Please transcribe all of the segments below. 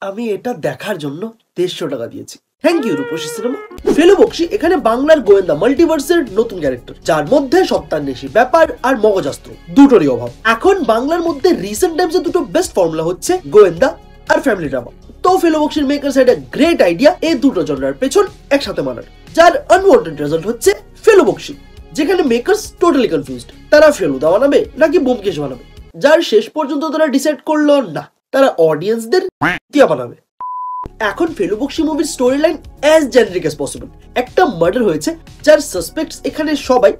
আমি এটা দেখার জন্য 150 টাকা দিয়েছি। Thank you Rupasi cinema. Felu Bakshi এখানে বাংলার গোয়েন্দা মাল্টিভার্সের নতুন ক্যারেক্টার, যার মধ্যে সত্যান্বেষী ব্যাপার আর মগজাস্ত্র দুটোরই অভাব। এখন বাংলার মধ্যে রিসেন্ট টাইমসে দুটো বেস্ট ফর্মুলা হচ্ছে গোয়েন্দা আর ফ্যামিলি ড্রামা। তো ফেলু বক্সির মেকার্স একটা গ্রেট আইডিয়া এই দুটো জনরার পেছন একসাথে মানার, যার আনওয়ান্টেড রেজাল্ট হচ্ছে ফেলু বক্সি, যেখানে মেকার্স টোটালি কনফিউজড তারা ফেলুদা বানাবে নাকি ব্যোমকেশ বানাবে, যার শেষ পর্যন্ত তারা ডিসাইড করলো না, তারা অডিয়েন্সদের টিয়া বানাবে। এখন ফেলু বক্সি মুভির story line as generic as possible. একটা মার্ডার হয়েছে যার সাসপেক্টস এখানে সবাই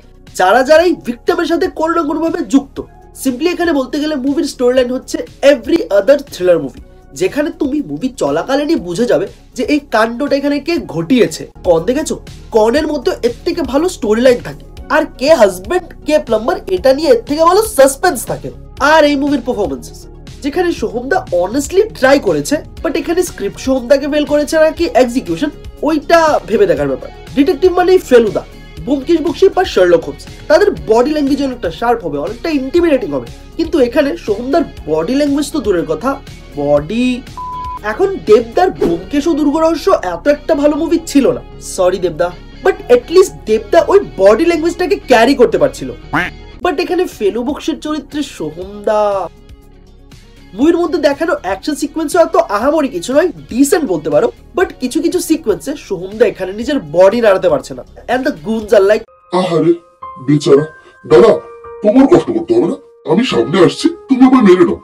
যারাই ভিক্টিমের সাথে কোনো না কোনো ভাবে যুক্ত। সিম্পলি এখানে বলতে গেলে মুভির স্টোরি লাইন হচ্ছে এভরি আদার থ্রিলার মুভি, যেখানে তুমি মুভি চলাকালীনই বুঝে যাবে যে এই কাণ্ডটা এখানে কে ঘটিয়েছে। কন দেখেছো? কনের মধ্যে এর থেকে ভালো স্টোরি লাইন থাকে, আর কে হাজবেন্ড কে প্লাম্বার এটা নিয়ে এর থেকে ভালো সাসপেন্স থাকে। আর এই মুভির পারফরমেন্সেস, যেখানে সোহমদা অনেস্টলি ট্রাই করেছে, বাট এখানে স্ক্রিপ্ট সোহমদাকে ফেল করেছে নাকি এক্সিকিউশন ওইটা ভেবে দেখার ব্যাপার। ডিটেকটিভ মানে ফেলুদা, ব্যোমকেশ বক্সি বা শার্লক হোমস, তাদের বডি ল্যাঙ্গুয়েজ অনেকটা শার্প হবে, অনেকটা ইন্টিমিডেটিং হবে, কিন্তু এখানে সোহমদার বডি ল্যাঙ্গুয়েজ তো দূরের কথা, বডি। এখন দেবদার ব্যোমকেশ ও দুর্গ রহস্য এত একটা ভালো মুভি ছিল না, সরি দেবদা, বাট এটলিস্ট দেবদা ওই বডি ল্যাঙ্গুয়েজটাকে ক্যারি করতে পারছিল। বাট এখানে ফেলু বক্সির চরিত্রে সোহমদা, মুভির মধ্যে দেখানো অ্যাকশন সিকোয়েন্সও এত আহামরি কিছু নয়, ডিসেন্ট বলতে পারো, বাট কিছু কিছু সিকোয়েন্সে সোহমদা এখানে নিজের বডি নাড়াতে পারছে না, এন্ড দ্য গুনস আর লাইক আহারে বেচারা, দাদা তোমার কষ্ট করতে হবে না, আমি সামনে আসছি, তুমি আমায় মেরে নাও।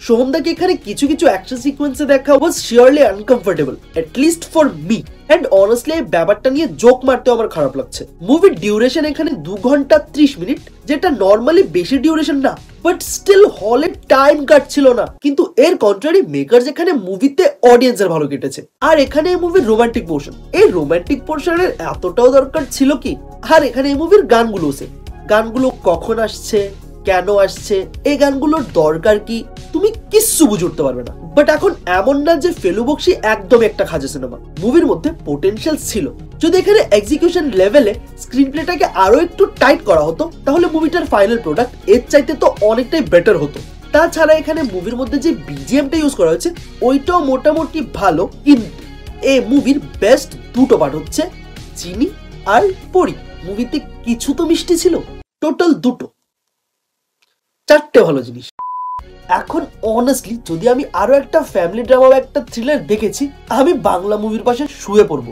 সোহমদাকে এখানে কিছু কিছু অ্যাকশন সিকোয়েন্সে দেখা was surely uncomfortable, at least for me, and honestly এই ব্যাপারটা নিয়ে জোক মারতে আমার খারাপ লাগছে। মুভির ডিউরেশন এখানে 2 ঘন্টা 30 মিনিট, যেটা নর্মালি বেশি ডিউরেশন না, বাট স্টিল হলে টাইম কাটছিল না। কিন্তু এর কন্ট্রারি মেকার্স এখানে মুভিতে অডিয়েন্সের ভালো কেটেছে। আর এখানে এই মুভির রোমান্টিক পোর্শন, এই রোমান্টিক পোর্শনের এতটাও দরকার ছিল কি? আর এখানে এই মুভির গানগুলো কখন আসছে, কেন আসছে, এই গানগুলোর দরকার কি, তুমি কিচ্ছু বুঝে উঠতে পারবে না। বাট এখন এমন না যে ফেলু বক্সি একদম একটা খাজা সিনেমা, মুভির মধ্যে পোটেনশিয়াল ছিল। যদি এখানে এক্সিকিউশন লেভেলে স্ক্রিন প্লেটাকে আরো একটু টাইট করা হতো, তাহলে মুভিটার ফাইনাল প্রোডাক্ট এর চাইতে তো অনেকটাই বেটার হতো। তাছাড়া এখানে মুভির মধ্যে যে বিজিএমটা ইউজ করা হয়েছে ওইটাও মোটামুটি ভালো, কিন্তু এই মুভির বেস্ট দুটো পার্ট হচ্ছে চিনি আর পরি। মুভিতে কিছু তো মিষ্টি ছিল, টোটাল দুটো, 4টে ভালো জিনিস। এখন অনেস্টলি যদি আমি আরো একটা ফ্যামিলি ড্রামা বা একটা থ্রিলার দেখেছি, আমি বাংলা মুভির পাশে শুয়ে পড়বো।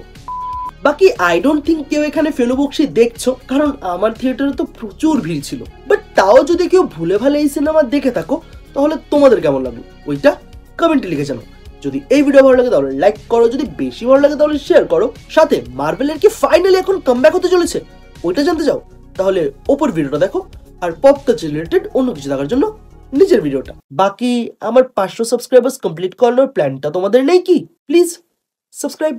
বাকি আই ডোন্ট থিঙ্ক কেউ এখানে ফেলু বক্সি দেখছো, কারণ আমার থিয়েটারে তো প্রচুর ভিড় ছিল। বাট তাও যদি কেউ ভুলে ভালে এই সিনেমা দেখে থাকো, তাহলে তোমাদের কেমন লাগলো ওইটা কমেন্টে লিখে জানো। যদি এই ভিডিও ভালো লাগে তাহলে লাইক করো, যদি বেশি ভালো লাগে তাহলে শেয়ার করো। সাথে মার্ভেলের কি ফাইনালি এখন কামব্যাক হতে চলেছে ওইটা জানতে চাও, তাহলে ওপর ভিডিওটা দেখো, আর পপ কালচার রিলেটেড অন্য কিছু দেখার জন্য নিজের ভিডিওটা। বাকি আমার 500 সাবস্ক্রাইবার্স কমপ্লিট করানোর প্ল্যানটা তোমাদের নেই কি? Please subscribe.